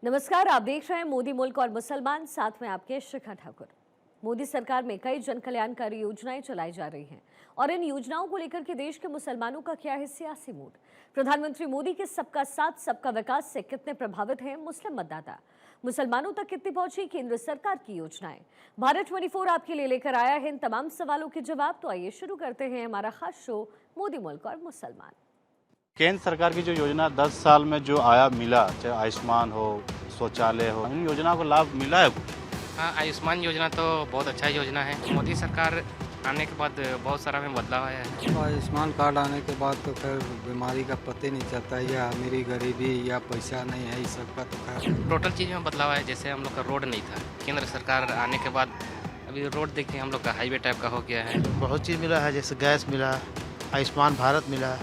नमस्कार, आप देख रहे हैं मोदी मुल्क और मुसलमान, साथ में आपके शिखा ठाकुर। मोदी सरकार में कई जन कल्याणकारी योजनाएं चलाई जा रही हैं और इन योजनाओं को लेकर के देश के मुसलमानों का क्या है सियासी मूड। प्रधानमंत्री मोदी के सबका साथ सबका विकास से कितने प्रभावित हैं मुस्लिम मतदाता, मुसलमानों तक कितनी पहुंची केंद्र सरकार की योजनाएं। भारत 24 आपके लिए लेकर आया है इन तमाम सवालों के जवाब। तो आइए शुरू करते हैं हमारा खास शो मोदी मुल्क और मुसलमान। केंद्र सरकार की जो योजना 10 साल में जो आया मिला, चाहे आयुष्मान हो, शौचालय हो, इन योजनाओं को लाभ मिला है? हाँ, आयुष्मान योजना तो बहुत अच्छा योजना है। मोदी सरकार आने के बाद बहुत सारा में बदलाव आया है। आयुष्मान कार्ड आने के बाद तो खैर बीमारी का पता नहीं चलता, या मेरी गरीबी या पैसा नहीं है, इस सब का तो खैर टोटल चीज़ में बदलाव आया। जैसे हम लोग का रोड नहीं था, केंद्र सरकार आने के बाद अभी रोड देखिए हम लोग का हाईवे टाइप का हो गया है। बहुत चीज़ मिला है, जैसे गैस मिला, आयुष्मान भारत मिला,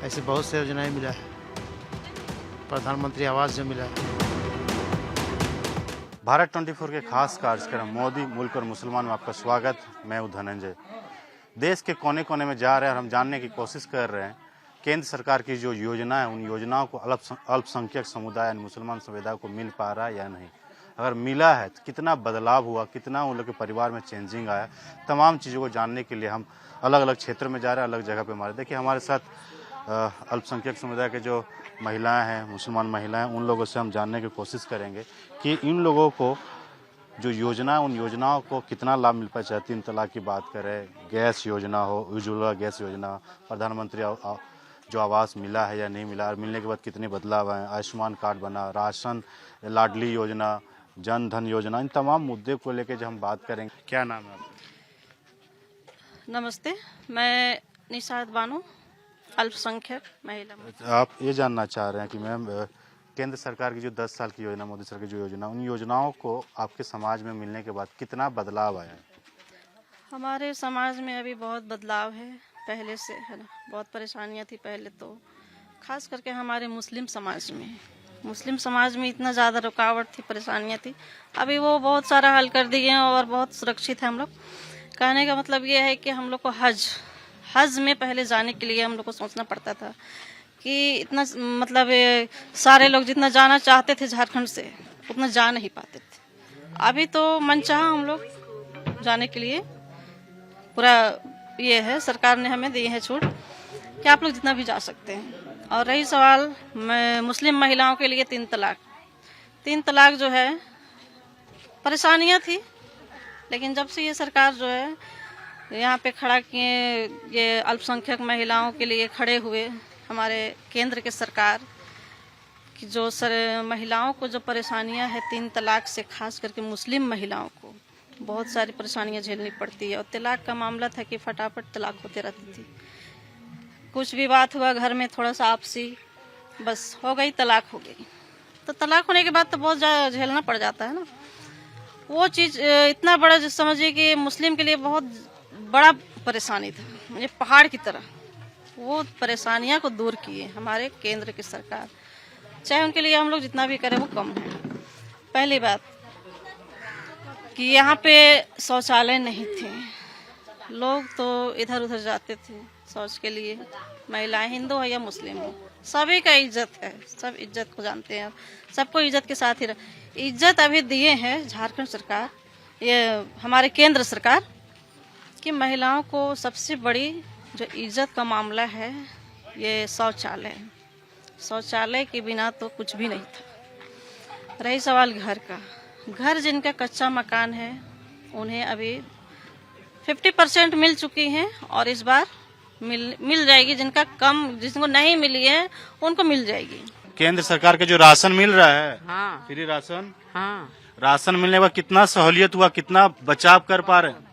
ऐसे बहुत से योजनाएं मिला है, प्रधानमंत्री आवास जो मिला है। भारत 24 के खास कार्यक्रम मोदी मुल्क और मुसलमान में आपका स्वागत। मैं हूं धनंजय। देश के कोने कोने में जा रहे हैं और हम जानने की कोशिश कर रहे हैं केंद्र सरकार की जो योजना है, उन योजनाओं को अल्पसंख्यक समुदाय यानी मुसलमान समुदाय को मिल पा रहा है या नहीं। अगर मिला है तो कितना बदलाव हुआ, कितना उन लोग के परिवार में चेंजिंग आया, तमाम चीज़ों को जानने के लिए हम अलग अलग क्षेत्र में जा रहे हैं, अलग जगह पे हमारे। देखिए हमारे साथ अल्पसंख्यक समुदाय के जो महिलाएं हैं, मुसलमान महिलाएं, उन लोगों से हम जानने की कोशिश करेंगे कि इन लोगों को जो योजना, उन योजनाओं को कितना लाभ मिल पाए। चाहे 3 तलाक की बात करें, गैस योजना हो, उज्ज्वला गैस योजना, प्रधानमंत्री जो आवास मिला है या नहीं मिला, और मिलने के बाद कितने बदलाव आए, आयुष्मान कार्ड बना, राशन, लाडली योजना, जन धन योजना, इन तमाम मुद्दे को लेकर जो हम बात करेंगे। क्या नाम है आपका? नमस्ते, मैं निशाद बानो, अल्पसंख्यक महिला। आप ये जानना चाह रहे हैं कि मैम केंद्र सरकार की जो 10 साल की योजना, मोदी सरकार की जो योजना, उन योजनाओं को आपके समाज में मिलने के बाद कितना बदलाव आया है? हमारे समाज में अभी बहुत बदलाव है पहले से, है ना। बहुत परेशानियां थी पहले तो, खास करके हमारे मुस्लिम समाज में इतना ज़्यादा रुकावट थी, परेशानियां थी। अभी वो बहुत सारा हल कर दिए हैं और बहुत सुरक्षित है हम लोग। कहने का मतलब ये है कि हम लोग को हज में पहले जाने के लिए हम लोग को सोचना पड़ता था कि इतना, मतलब सारे लोग जितना जाना चाहते थे झारखंड से उतना जा नहीं पाते थे। अभी तो मनचाहा हम लोग जाने के लिए पूरा ये है, सरकार ने हमें दी है छूट कि आप लोग जितना भी जा सकते हैं। और रही सवाल मुस्लिम महिलाओं के लिए 3 तलाक जो है, परेशानियां थी, लेकिन जब से ये सरकार जो है यहाँ पे खड़ा किए, ये अल्पसंख्यक महिलाओं के लिए खड़े हुए, हमारे केंद्र के सरकार की जो महिलाओं को जो परेशानियां हैं 3 तलाक से, खास करके मुस्लिम महिलाओं को बहुत सारी परेशानियां झेलनी पड़ती है। और तलाक का मामला था कि फटाफट तलाक होते रहती थी, कुछ भी बात हुआ घर में, थोड़ा सा आपसी, बस हो गई, तलाक हो गई। तो तलाक होने के बाद तो बहुत ज़्यादा झेलना पड़ जाता है ना। वो चीज़ इतना बड़ा, जो समझिए कि मुस्लिम के लिए बहुत बड़ा परेशानी था, मुझे पहाड़ की तरह। वो परेशानियां को दूर किए हमारे केंद्र की सरकार। चाहे उनके लिए हम लोग जितना भी करें वो कम है। पहली बात कि यहाँ पे शौचालय नहीं थे, लोग तो इधर उधर जाते थे शौच के लिए, महिलाएं, हिंदू हो या मुस्लिम हो, सभी का इज्जत है, सब इज्जत को जानते हैं, सबको इज्जत के साथ ही इज्जत अभी दिए हैं झारखंड सरकार, ये हमारे केंद्र सरकार, कि महिलाओं को सबसे बड़ी जो इज्जत का मामला है ये शौचालय के बिना तो कुछ भी नहीं था। रही सवाल घर का, घर जिनका कच्चा मकान है उन्हें अभी 50% मिल चुकी हैं और इस बार मिल जाएगी। जिनको नहीं मिली है उनको मिल जाएगी। केंद्र सरकार के जो राशन मिल रहा है, हाँ, फ्री राशन, हाँ, राशन मिलने के बाद कितना सहूलियत हुआ, कितना बचाव कर पा रहे हैं?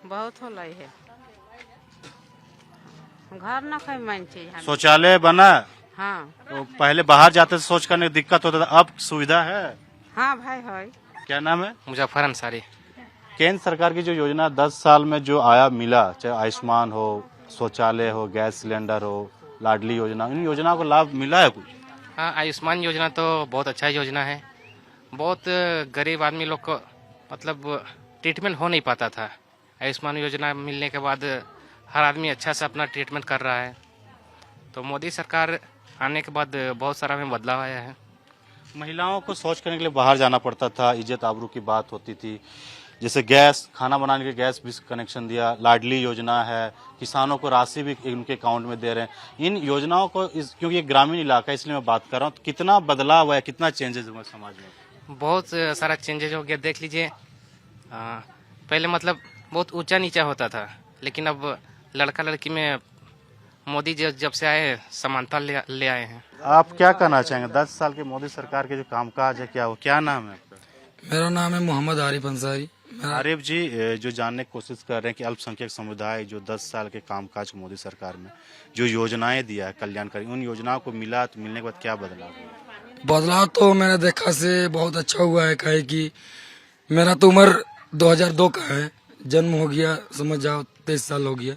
बहुत हो रही है। घर न कोई मान चाहिए। शौचालय बना, हाँ, तो पहले बाहर जाते थे, शौच करने की दिक्कत होता था, अब सुविधा है। हाँ भाई है। क्या नाम है? मुजफ्फर अंसारी। केंद्र सरकार की जो योजना 10 साल में जो आया मिला, चाहे आयुष्मान हो, शौचालय हो, गैस सिलेंडर हो, लाडली योजना, इन योजनाओं को लाभ मिला है कुछ? हाँ, आयुष्मान योजना तो बहुत अच्छा योजना है। बहुत गरीब आदमी लोग को मतलब ट्रीटमेंट हो नहीं पाता था। आयुष्मान योजना मिलने के बाद हर आदमी अच्छा से अपना ट्रीटमेंट कर रहा है। तो मोदी सरकार आने के बाद बहुत सारा में बदलाव आया है। महिलाओं को शौच करने के लिए बाहर जाना पड़ता था, इज्जत आबरू की बात होती थी। जैसे गैस, खाना बनाने के लिए गैस भी कनेक्शन दिया, लाडली योजना है, किसानों को राशि भी उनके अकाउंट में दे रहे हैं। इन योजनाओं को क्योंकि ये ग्रामीण इलाका है इसलिए मैं बात कर रहा हूँ, तो कितना बदलाव हुआ है, कितना चेंजेस हुआ समाज में? बहुत सारा चेंजेज हो गया। देख लीजिए, पहले मतलब बहुत ऊंचा नीचा होता था, लेकिन अब लड़का लड़की में मोदी जी जब से आए समानता ले आए हैं। आप क्या कहना चाहेंगे 10 साल के मोदी सरकार के जो कामकाज है, क्या नाम है आपका? मेरा नाम है मोहम्मद आरिफ अंसारी। आरिफ जी, जो जानने की कोशिश कर रहे हैं कि अल्पसंख्यक समुदाय जो 10 साल के कामकाज मोदी सरकार में जो योजनाएं दिया है कल्याणकारी, उन योजनाओं को मिला तो मिलने के बाद क्या बदलाव हुआ? बदलाव तो मैंने देखा से बहुत अच्छा हुआ है। काहे कि मेरा तो उम्र 2002 का है, जन्म हो गया समझ जाओ 23 साल हो गया।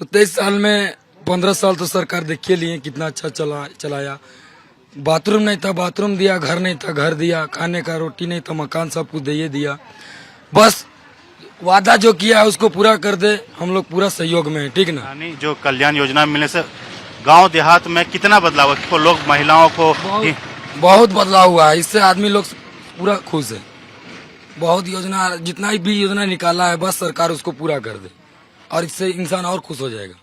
तो 23 साल में 15 साल तो सरकार देखिए लिए कितना अच्छा चलाया। बाथरूम नहीं था, बाथरूम दिया, घर नहीं था, घर दिया, खाने का रोटी नहीं था, मकान सब कुछ दे दिया। बस वादा जो किया है उसको पूरा कर दे, हम लोग पूरा सहयोग में है, ठीक ना। यानी जो कल्याण योजना मिलने से गांव देहात में कितना बदलाव है? लोग महिलाओं को बहुत बदलाव हुआ है, इससे आदमी लोग पूरा खुश है। बहुत योजना, जितना भी योजना निकाला है बस सरकार उसको पूरा कर दे और इससे इंसान और खुश हो जाएगा।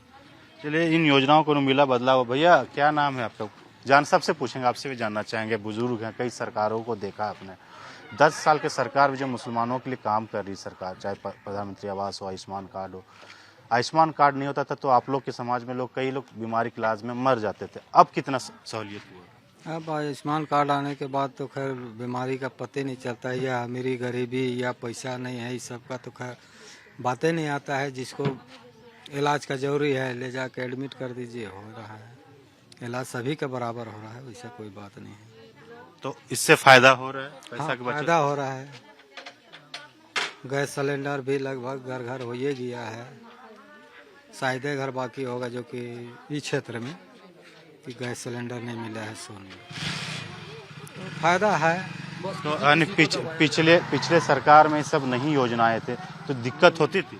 चलिए, इन योजनाओं को मिला बदलाव। भैया क्या नाम है आपका? जान सबसे पूछेंगे, आपसे भी जानना चाहेंगे। बुजुर्ग हैं, कई सरकारों को देखा आपने। 10 साल के सरकार भी जो मुसलमानों के लिए काम कर रही सरकार, चाहे प्रधानमंत्री आवास हो, आयुष्मान कार्ड हो। आयुष्मान कार्ड नहीं होता था तो आप लोग के समाज में कई लोग बीमारी के इलाज में मर जाते थे। अब कितना सहूलियत हुआ? अब आयुष्मान कार्ड आने के बाद तो खैर बीमारी का पता नहीं चलता है, या अमीरी गरीबी या पैसा नहीं है, इस सब का तो खैर बातें नहीं आता है। जिसको इलाज का जरूरी है ले जाके एडमिट कर दीजिए, हो रहा है इलाज, सभी का बराबर हो रहा है, वैसा कोई बात नहीं है। तो इससे फायदा हो रहा है, पैसा हाँ, की बचत फायदा हो रहा है। गैस सिलेंडर भी लगभग घर घर हो ही गया है, शायद घर बाकी होगा जो कि इस क्षेत्र में कि गैस सिलेंडर नहीं मिला है सोने। तो फायदा है। तो पिछले सरकार में सब नहीं योजनाएं थे तो दिक्कत होती थी।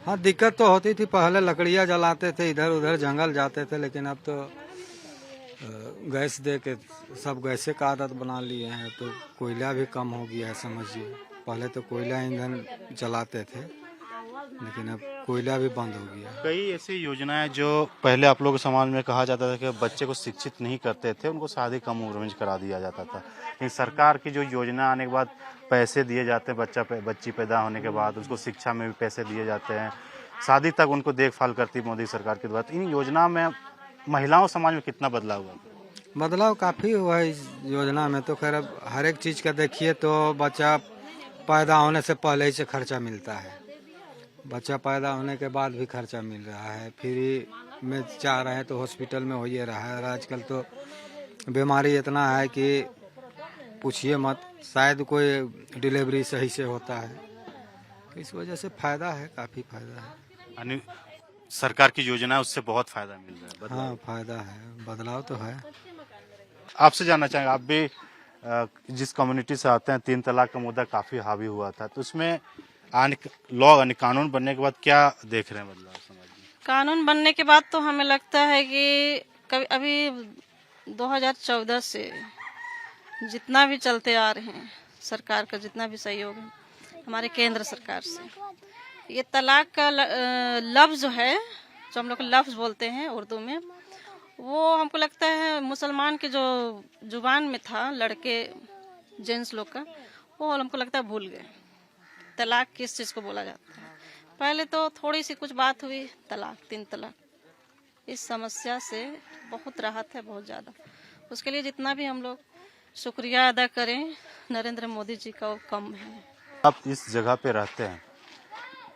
हाँ, दिक्कत तो होती थी। पहले लकड़ियाँ जलाते थे, इधर उधर जंगल जाते थे, लेकिन अब तो गैस दे के सब गैसे का आदत बना लिए हैं, तो कोयला भी कम हो गया है समझिए। पहले तो कोयला ईंधन जलाते थे, लेकिन अब कोयला भी बंद हो गया। कई ऐसी योजनाएं जो पहले आप लोगों के समाज में कहा जाता था कि बच्चे को शिक्षित नहीं करते थे, उनको शादी कम उम्र में करा दिया जाता था। लेकिन सरकार की जो योजना आने के बाद पैसे दिए जाते हैं, बच्ची पैदा होने के बाद उसको शिक्षा में भी पैसे दिए जाते हैं, शादी तक उनको देखभाल करती मोदी सरकार के द्वारा। इन योजना में महिलाओं समाज में कितना बदलाव हुआ? बदलाव काफ़ी हुआ है इस योजना में। तो खैर अब हर एक चीज़ का देखिए तो बच्चा पैदा होने से पहले ही से खर्चा मिलता है, बच्चा पैदा होने के बाद भी खर्चा मिल रहा है, फ्री में चाह रहे हैं तो हॉस्पिटल में हो ही रहा है। और आजकल तो बीमारी इतना है कि पूछिए मत, शायद कोई डिलीवरी सही से होता है। इस वजह से फ़ायदा है, काफ़ी फ़ायदा है। यानी सरकार की योजना है उससे बहुत फायदा मिल रहा है। हाँ, फ़ायदा है, बदलाव तो है। आपसे जानना चाहेंगे, आप भी जिस कम्युनिटी से आते हैं, 3 तलाक का मुद्दा काफी हावी हुआ था, तो उसमें कानून बनने के बाद क्या देख रहे हैं बदलाव समाज में? कानून बनने के बाद तो हमें लगता है कि कभी अभी 2014 से जितना भी चलते आ रहे हैं, सरकार का जितना भी सहयोग है हमारे केंद्र सरकार से, ये तलाक का लफ्ज़ जो है, जो हम लोग लफ्ज़ बोलते हैं उर्दू में, वो हमको लगता है मुसलमान के जो जुबान में था, लड़के जेंट्स लोग का, वो हमको लगता है भूल गए तलाक किस चीज़ को बोला जाता है। पहले तो थोड़ी सी कुछ बात हुई, तलाक, 3 तलाक। इस समस्या से बहुत राहत है, बहुत ज़्यादा। उसके लिए जितना भी हम लोग शुक्रिया अदा करें नरेंद्र मोदी जी का, वो कम है। आप इस जगह पे रहते हैं,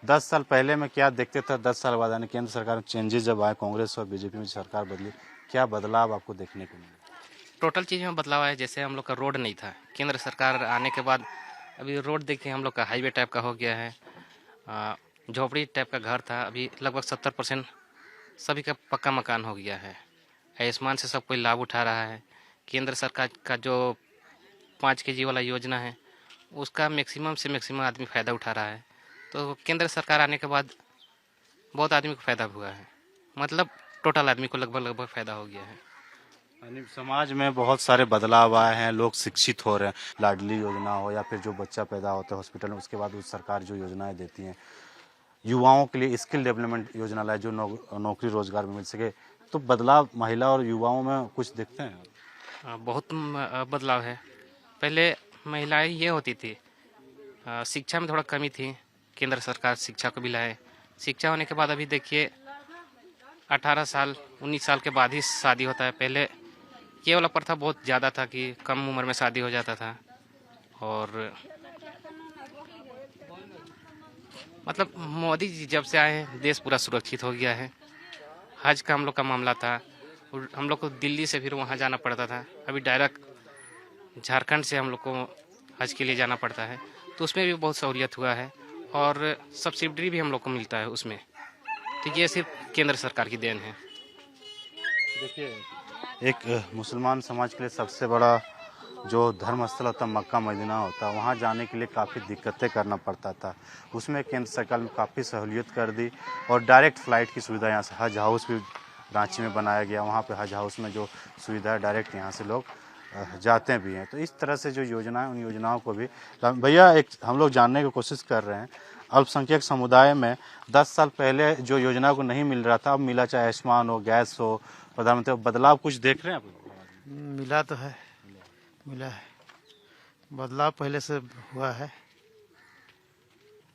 10 साल पहले में क्या देखते थे? 10 साल बाद यानी केंद्र सरकार में चेंजेस जब आए, कांग्रेस और बीजेपी में सरकार बदली, क्या बदलाव आपको देखने को मिला? टोटल चीज़ में बदलाव है। जैसे हम लोग का रोड नहीं था, केंद्र सरकार आने के बाद अभी रोड देखिए हम लोग का हाईवे टाइप का हो गया है। झोपड़ी टाइप का घर था, अभी लगभग 70% सभी का पक्का मकान हो गया है। आयुष्मान से सब कोई लाभ उठा रहा है। केंद्र सरकार का जो 5 kg वाला योजना है, उसका मैक्सिमम से मैक्सिमम आदमी फ़ायदा उठा रहा है। तो केंद्र सरकार आने के बाद बहुत आदमी को फ़ायदा हुआ है, मतलब टोटल आदमी को लगभग फ़ायदा हो गया है। यानी समाज में बहुत सारे बदलाव आए हैं, लोग शिक्षित हो रहे हैं। लाडली योजना हो या फिर जो बच्चा पैदा होता है हॉस्पिटल में, उसके बाद उस सरकार जो योजनाएं देती हैं, युवाओं के लिए स्किल डेवलपमेंट योजना लाए जो नौकरी रोजगार में मिल सके, तो बदलाव महिला और युवाओं में कुछ दिखते हैं? बहुत बदलाव है। पहले महिलाएं ये होती थी, शिक्षा में थोड़ा कमी थी। केंद्र सरकार शिक्षा को भी लाए। शिक्षा होने के बाद अभी देखिए 18 साल 19 साल के बाद ही शादी होता है। पहले ये वाला प्रथा बहुत ज़्यादा था कि कम उम्र में शादी हो जाता था। और मतलब मोदी जी जब से आए हैं देश पूरा सुरक्षित हो गया है। हज का हम लोग का मामला था, और हम लोग को दिल्ली से फिर वहाँ जाना पड़ता था। अभी डायरेक्ट झारखंड से हम लोग को हज के लिए जाना पड़ता है, तो उसमें भी बहुत सहूलियत हुआ है। और सब्सिडी भी हम लोग को मिलता है उसमें। तो ये सिर्फ केंद्र सरकार की देन है। देखिए, एक मुसलमान समाज के लिए सबसे बड़ा जो धर्म स्थल होता है मक्का मदीना होता है, वहाँ जाने के लिए काफ़ी दिक्कतें करना पड़ता था। उसमें केंद्र सरकार ने काफ़ी सहूलियत कर दी और डायरेक्ट फ़्लाइट की सुविधा यहाँ से हज हाउस भी रांची में बनाया गया। वहाँ पे हज हाउस में जो सुविधा है डायरेक्ट यहाँ से लोग जाते भी हैं। तो इस तरह से जो योजनाएं, उन योजनाओं को भी भैया एक हम लोग जानने की कोशिश कर रहे हैं। अल्पसंख्यक समुदाय में 10 साल पहले जो योजना को नहीं मिल रहा था, अब मिला, चाहे आयुष्मान हो, गैस हो, प्रधानमंत्री, बदलाव कुछ देख रहे हैं आप? मिला तो है, मिला है, बदलाव पहले से हुआ है।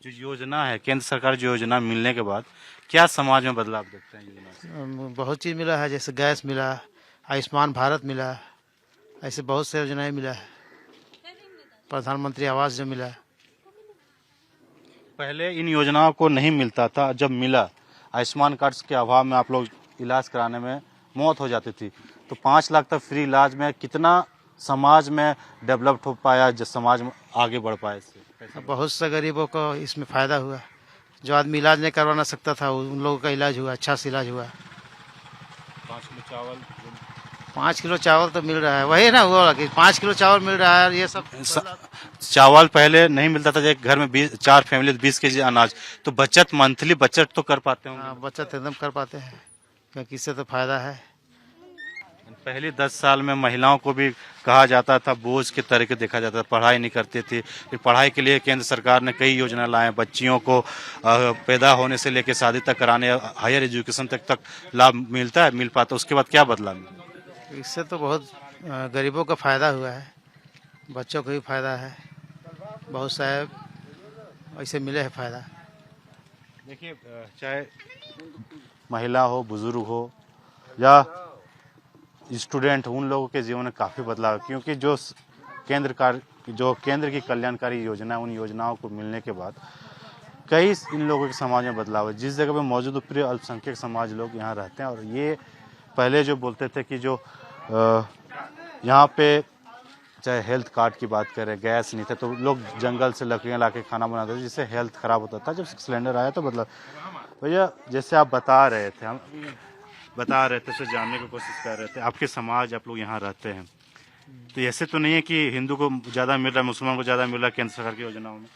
जो योजना है, केंद्र सरकार जो योजना मिलने के बाद क्या समाज में बदलाव देखते हैं योजना से? बहुत चीज़ मिला है, जैसे गैस मिला, आयुष्मान भारत मिला, ऐसे बहुत से योजनाएं मिला है। प्रधानमंत्री आवास जो मिला। पहले इन योजनाओं को नहीं मिलता था, जब मिला आयुष्मान कार्ड के अभाव में आप लोग इलाज कराने में मौत हो जाती थी। तो 5 लाख तक फ्री इलाज में कितना समाज में डेवलप्ड हो पाया, जो समाज में आगे बढ़ पाए इससे? बहुत से गरीबों को इसमें फ़ायदा हुआ। जो आदमी इलाज नहीं करवाना सकता था उन लोगों का इलाज हुआ, अच्छा से इलाज हुआ। 5 किलो चावल तो मिल रहा है, वही ना हुआ कि 5 किलो चावल मिल रहा है। ये सब चावल पहले नहीं मिलता था, एक घर में 4 फैमिली 20 केजी अनाज। तो बचत, मंथली बचत तो कर पाते होंगे? हाँ, बचत एकदम कर पाते हैं, क्योंकि इससे तो फायदा है। पहले 10 साल में महिलाओं को भी कहा जाता था, बोझ के तरह के देखा जाता था, पढ़ाई नहीं करती थी। फिर पढ़ाई के लिए केंद्र सरकार ने कई योजना लाए, बच्चियों को पैदा होने से लेकर शादी तक कराने, हायर एजुकेशन तक लाभ मिलता है, मिल पाता। उसके बाद क्या बदला? इससे तो बहुत गरीबों का फायदा हुआ है, बच्चों को भी फायदा है, बहुत सारे ऐसे मिले हैं फायदा। देखिए, चाहे महिला हो, बुजुर्ग हो या स्टूडेंट, उन लोगों के जीवन में काफ़ी बदलाव है, क्योंकि जो केंद्र की कल्याणकारी योजना है, उन योजनाओं को मिलने के बाद कई इन लोगों के समाज में बदलाव है। जिस जगह पे मौजूद प्रिय अल्पसंख्यक समाज लोग यहाँ रहते हैं, और ये पहले जो बोलते थे कि जो यहाँ पे चाहे हेल्थ कार्ड की बात करें, गैस नहीं था, तो लोग जंगल से लकड़ियाँ ला के खाना बनाते थे, जिससे हेल्थ खराब होता था। जब सिलेंडर आया तो बदलाव। भैया, जैसे आप बता रहे थे, हम बता रहे थे, तो जानने की कोशिश कर रहे थे, आपके समाज, आप लोग यहाँ रहते हैं, तो ऐसे तो नहीं है कि हिंदू को ज़्यादा मिल रहा है, मुसलमान को ज़्यादा मिल रहा है केंद्र सरकार की योजनाओं में?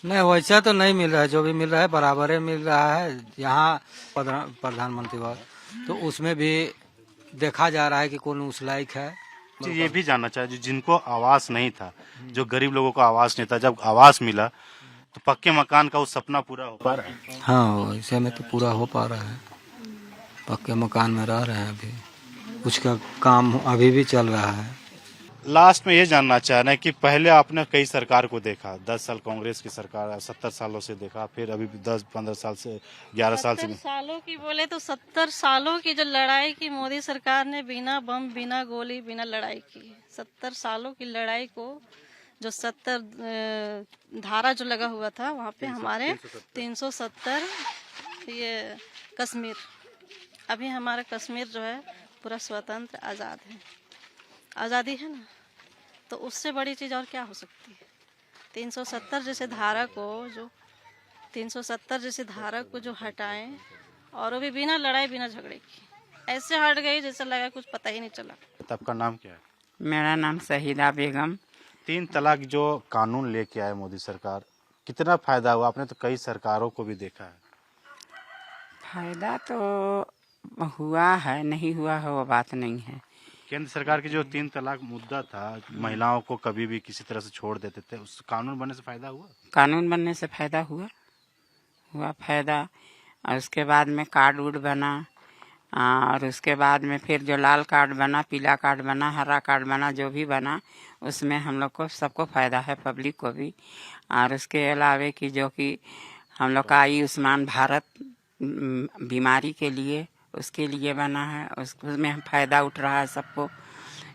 नहीं, वैसा तो नहीं मिल रहा है। जो भी मिल रहा है बराबर ही मिल रहा है। यहाँ प्रधानमंत्री बात तो उसमें भी देखा जा रहा है कि कौन उस लायक है। जी, ये भी जानना चाहिए, जिनको आवास नहीं था, जो गरीब लोगों को आवास नहीं था, जब आवास मिला तो पक्के मकान का वो सपना पूरा हो पा रहा है? हाँ, वैसे में तो पूरा हो पा रहा है। पक्के मकान में रह रहे हैं, अभी कुछ का काम अभी भी चल रहा है। लास्ट में ये जानना चाह रहे हैं कि पहले आपने कई सरकार को देखा, 10 साल कांग्रेस की सरकार, 70 सालों से देखा, फिर अभी 10-15 साल से 11 साल से 70 सालों की बोले तो 70 सालों की जो लड़ाई की मोदी सरकार ने, बिना बम, बिना गोली, बिना लड़ाई की, 70 सालों की लड़ाई को, जो 70 धारा जो लगा हुआ था वहाँ पे हमारे 370 ये कश्मीर, अभी हमारा कश्मीर जो है पूरा स्वतंत्र आज़ाद है, आज़ादी है ना, तो उससे बड़ी चीज़ और क्या हो सकती है। 370 जैसे धारा को जो 370 जैसे धारा को जो हटाएं, और वो भी बिना लड़ाई बिना झगड़े की, ऐसे हट गई जैसे लगा कुछ पता ही नहीं चला। आपका नाम क्या है? मेरा नाम शहीदा बेगम। 3 तलाक जो कानून लेके आए मोदी सरकार, कितना फायदा हुआ? आपने तो कई सरकारों को भी देखा है। फायदा तो हुआ है, नहीं हुआ है वो बात नहीं है, केंद्र सरकार की जो 3 तलाक मुद्दा था, महिलाओं को कभी भी किसी तरह से छोड़ देते थे, उस कानून बनने से फायदा हुआ? कानून बनने से फायदा हुआ फायदा। और उसके बाद में कार्ड उड बना, और उसके बाद में फिर जो लाल कार्ड बना, पीला कार्ड बना, हरा कार्ड बना, जो भी बना उसमें हम लोग को सबको फायदा है, पब्लिक को भी। और उसके अलावे कि जो कि हम लोग का आयुष्मान भारत बीमारी के लिए, उसके लिए बना है, उसमें हम फायदा उठ रहा है सबको।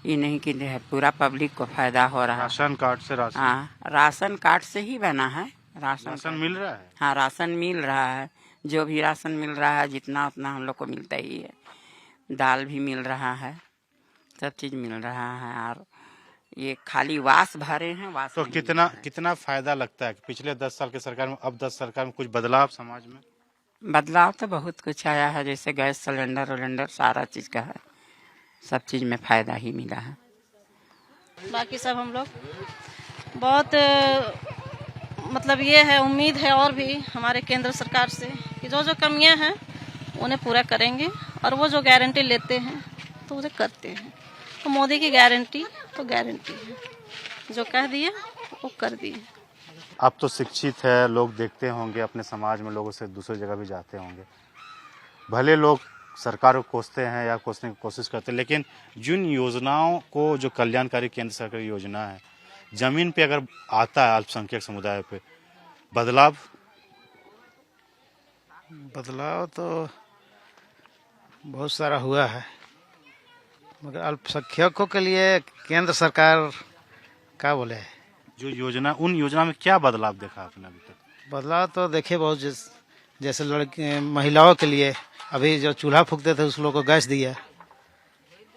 ये नहीं कि पूरा पब्लिक को फायदा हो रहा है। राशन कार्ड से राशन हाँ, राशन कार्ड से ही बना है। राशन मिल रहा है? हाँ, राशन मिल रहा है। जो भी राशन मिल रहा है जितना उतना हम लोग को मिलता ही है। दाल भी मिल रहा है, सब चीज मिल रहा है। और ये खाली वास भरे हैं, वास तो नहीं कितना फायदा लगता है कि पिछले 10 साल के सरकार में, अब 10 सरकार में कुछ बदलाव समाज में? बदलाव तो बहुत कुछ आया है, जैसे गैस सिलेंडर सारा चीज का है, सब चीज में फायदा ही मिला है। बाकी सब हम लोग बहुत मतलब ये है, उम्मीद है और भी हमारे केंद्र सरकार से कि जो जो कमियां हैं उन्हें पूरा करेंगे, और वो जो गारंटी लेते हैं तो उसे करते हैं। तो मोदी की गारंटी तो गारंटी है, जो कह दिए वो कर दिए। अब तो शिक्षित है, लोग देखते होंगे, अपने समाज में लोगों से दूसरी जगह भी जाते होंगे। भले लोग सरकार को कोसते हैं या कोसने की कोशिश करते हैं, लेकिन जिन योजनाओं को, जो कल्याणकारी केंद्र सरकार की योजना है, जमीन पे अगर आता है अल्पसंख्यक समुदाय पे बदलाव तो बहुत सारा हुआ है, मगर अल्पसंख्यकों के लिए केंद्र सरकार क्या बोले, जो योजना, उन योजना में क्या बदलाव देखा आपने अभी तक? बदलाव तो देखे बहुत, जैसे लड़की महिलाओं के लिए अभी जो चूल्हा फूकते थे उस लोग को गैस दिया।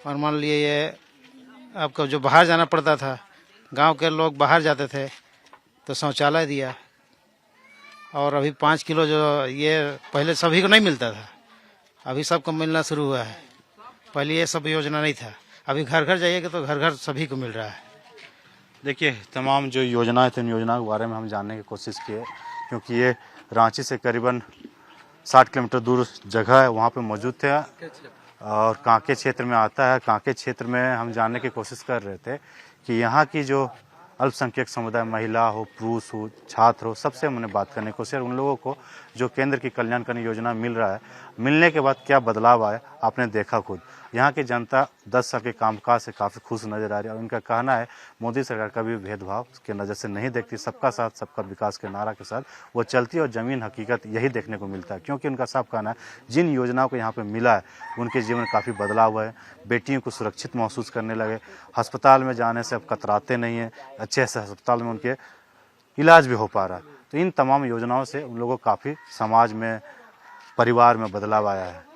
और मान लिए ये आपको जो बाहर जाना पड़ता था, गांव के लोग बाहर जाते थे तो शौचालय दिया। और अभी 5 किलो जो ये पहले सभी को नहीं मिलता था, अभी सबको मिलना शुरू हुआ है। पहले ये सब योजना नहीं था, अभी घर घर जाइएगा तो घर घर सभी को मिल रहा है। देखिए, तमाम जो योजनाएं थे, उन योजनाओं के बारे में हम जानने की कोशिश किए, क्योंकि ये रांची से करीबन 60 किलोमीटर दूर जगह है, वहाँ पे मौजूद थे और कांके क्षेत्र में आता है। कांके क्षेत्र में हम जानने की कोशिश कर रहे थे कि यहाँ की जो अल्पसंख्यक समुदाय, महिला हो, पुरुष हो, छात्र हो, सबसे हमने बात करने की कोशिश, उन लोगों को जो केंद्र की कल्याणकारी योजना मिल रहा है, मिलने के बाद क्या बदलाव आया, आपने देखा खुद। यहाँ की जनता 10 साल के कामकाज से काफ़ी खुश नजर आ रही है और उनका कहना है मोदी सरकार कभी भेदभाव के नज़र से नहीं देखती, सबका साथ सबका विकास के नारा के साथ वो चलती है और ज़मीन हकीकत यही देखने को मिलता है। क्योंकि उनका साफ कहना है जिन योजनाओं को यहाँ पे मिला है उनके जीवन में काफ़ी बदलाव हुआ है। बेटियों को सुरक्षित महसूस करने लगे, अस्पताल में जाने से अब कतराते नहीं हैं, अच्छे से अस्पताल में उनके इलाज भी हो पा रहा है। तो इन तमाम योजनाओं से उन लोगों को काफ़ी समाज में, परिवार में बदलाव आया है।